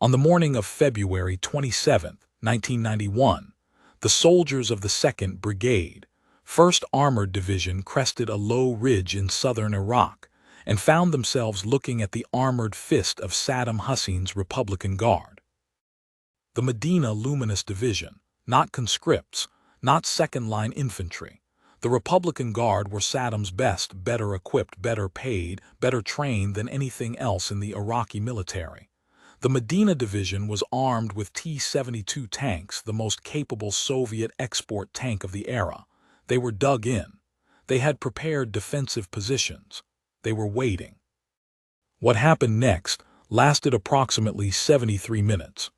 On the morning of February 27, 1991, the soldiers of the 2nd Brigade, 1st Armored Division crested a low ridge in southern Iraq and found themselves looking at the armored fist of Saddam Hussein's Republican Guard. The Medina Luminous Division, not conscripts, not second-line infantry. The Republican Guard were Saddam's best, better equipped, better paid, better trained than anything else in the Iraqi military. The Medina Division was armed with T-72 tanks, the most capable Soviet export tank of the era. They were dug in. They had prepared defensive positions. They were waiting. What happened next lasted approximately 73 minutes.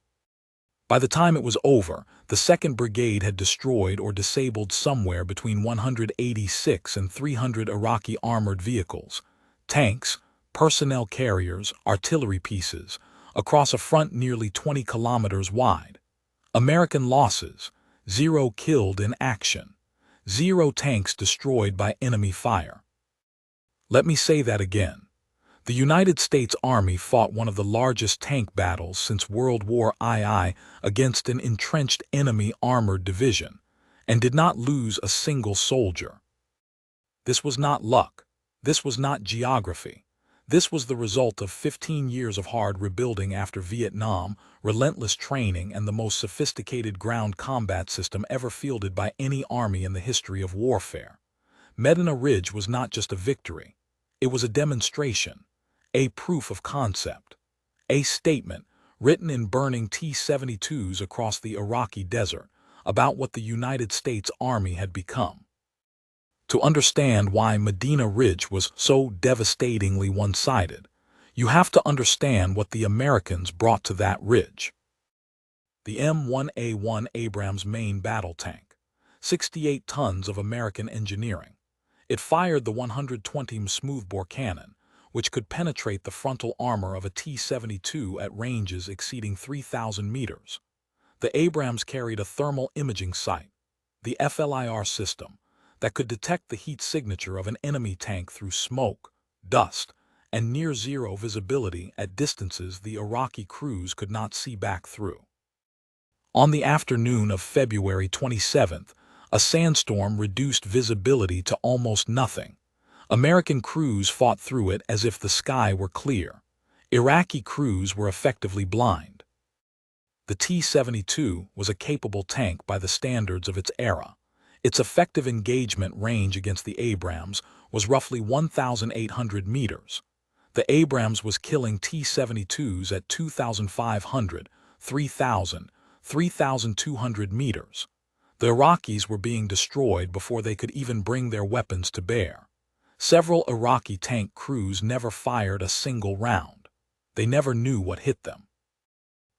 By the time it was over, the 2nd Brigade had destroyed or disabled somewhere between 186 and 300 Iraqi armored vehicles, tanks, personnel carriers, artillery pieces, across a front nearly 20 kilometers wide. American losses: 0 killed in action, 0 tanks destroyed by enemy fire. Let me say that again. The United States Army fought one of the largest tank battles since World War II against an entrenched enemy armored division, and did not lose a single soldier. This was not luck. This was not geography. This was the result of 15 years of hard rebuilding after Vietnam, relentless training, and the most sophisticated ground combat system ever fielded by any army in the history of warfare. Medina Ridge was not just a victory. It was a demonstration, a proof of concept, a statement written in burning T-72s across the Iraqi desert about what the United States Army had become. To understand why Medina Ridge was so devastatingly one-sided, you have to understand what the Americans brought to that ridge. The M1A1 Abrams main battle tank, 68 tons of American engineering. It fired the 120 smoothbore cannon, which could penetrate the frontal armor of a T-72 at ranges exceeding 3,000 meters. The Abrams carried a thermal imaging sight, the FLIR system, that could detect the heat signature of an enemy tank through smoke, dust, and near-zero visibility at distances the Iraqi crews could not see back through. On the afternoon of February 27th, a sandstorm reduced visibility to almost nothing. American crews fought through it as if the sky were clear. Iraqi crews were effectively blind. The T-72 was a capable tank by the standards of its era. Its effective engagement range against the Abrams was roughly 1,800 meters. The Abrams was killing T-72s at 2,500, 3,000, 3,200 meters. The Iraqis were being destroyed before they could even bring their weapons to bear. Several Iraqi tank crews never fired a single round. They never knew what hit them.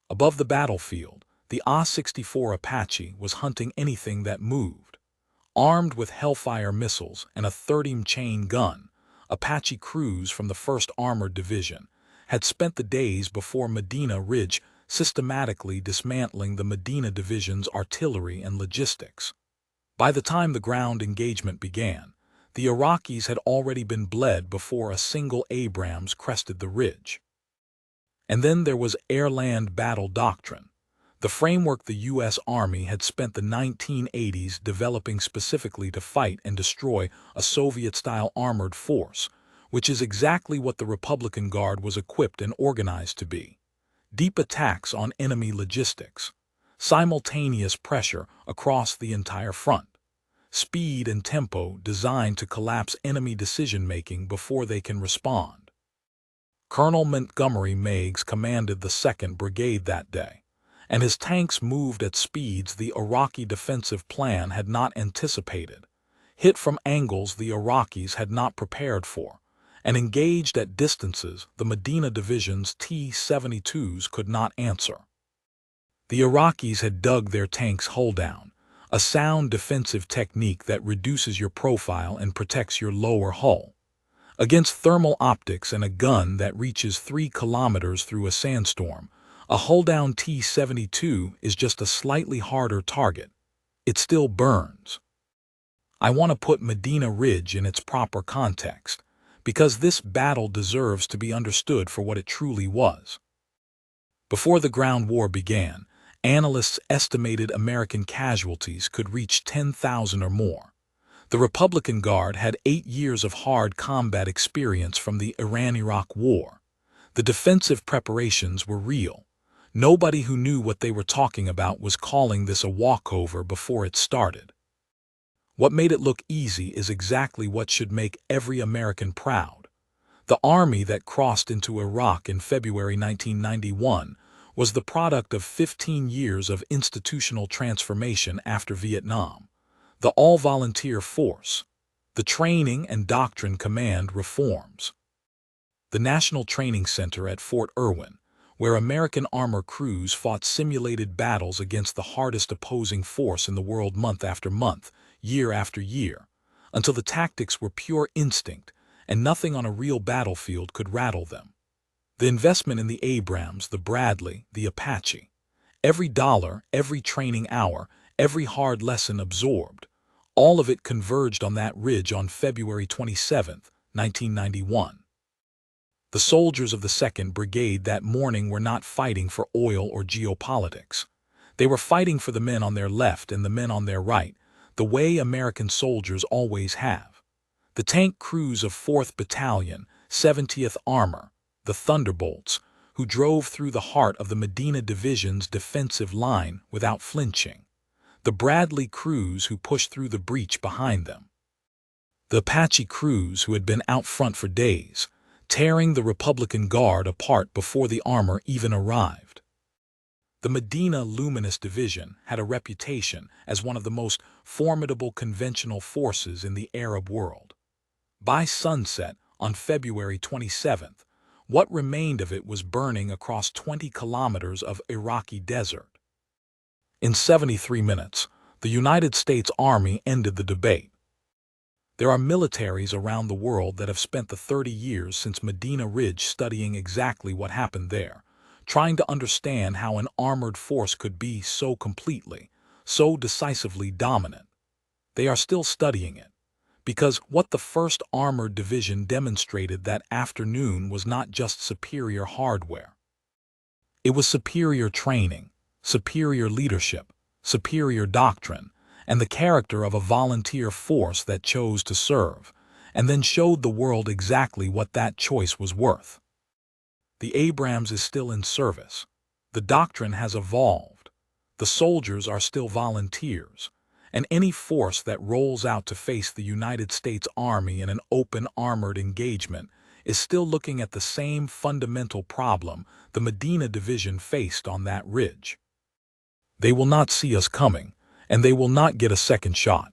Above the battlefield, the A-64 Apache was hunting anything that moved. Armed with Hellfire missiles and a 30 chain gun, Apache crews from the 1st Armored Division had spent the days before Medina Ridge systematically dismantling the Medina Division's artillery and logistics. By the time the ground engagement began, the Iraqis had already been bled before a single Abrams crested the ridge. And then there was air-land battle doctrine, the framework the U.S. Army had spent the 1980s developing specifically to fight and destroy a Soviet-style armored force, which is exactly what the Republican Guard was equipped and organized to be. Deep attacks on enemy logistics, simultaneous pressure across the entire front, speed and tempo designed to collapse enemy decision-making before they can respond. Colonel Montgomery Meigs commanded the 2nd Brigade that day, and his tanks moved at speeds the Iraqi defensive plan had not anticipated, hit from angles the Iraqis had not prepared for, and engaged at distances the Medina Division's T-72s could not answer. The Iraqis had dug their tanks hull down, a sound defensive technique that reduces your profile and protects your lower hull. Against thermal optics and a gun that reaches 3 kilometers through a sandstorm, a hull-down T-72 is just a slightly harder target. It still burns. I want to put Medina Ridge in its proper context, because this battle deserves to be understood for what it truly was. Before the ground war began, analysts estimated American casualties could reach 10,000 or more. The Republican Guard had 8 years of hard combat experience from the Iran-Iraq War. The defensive preparations were real. Nobody who knew what they were talking about was calling this a walkover before it started. What made it look easy is exactly what should make every American proud. The army that crossed into Iraq in February 1991 was the product of 15 years of institutional transformation after Vietnam. The all-volunteer force, the training and doctrine command reforms. The National Training Center at Fort Irwin, where American armor crews fought simulated battles against the hardest opposing force in the world month after month, year after year, until the tactics were pure instinct and nothing on a real battlefield could rattle them. The investment in the Abrams, the Bradley, the Apache. Every dollar, every training hour, every hard lesson absorbed, all of it converged on that ridge on February 27, 1991. The soldiers of the 2nd Brigade that morning were not fighting for oil or geopolitics. They were fighting for the men on their left and the men on their right, the way American soldiers always have. The tank crews of 4th Battalion, 70th Armor, the Thunderbolts, who drove through the heart of the Medina Division's defensive line without flinching. The Bradley crews who pushed through the breach behind them. The Apache crews who had been out front for days, tearing the Republican Guard apart before the armor even arrived. The Medina Luminous Division had a reputation as one of the most formidable conventional forces in the Arab world. By sunset on February 27th, what remained of it was burning across 20 kilometers of Iraqi desert. In 73 minutes, the United States Army ended the debate. There are militaries around the world that have spent the 30 years since Medina Ridge studying exactly what happened there, trying to understand how an armored force could be so completely, so decisively dominant. They are still studying it, because what the 1st Armored Division demonstrated that afternoon was not just superior hardware. It was superior training, superior leadership, superior doctrine, and the character of a volunteer force that chose to serve, and then showed the world exactly what that choice was worth. The Abrams is still in service. The doctrine has evolved. The soldiers are still volunteers, and any force that rolls out to face the United States Army in an open armored engagement is still looking at the same fundamental problem the Medina Division faced on that ridge. They will not see us coming, and they will not get a second shot.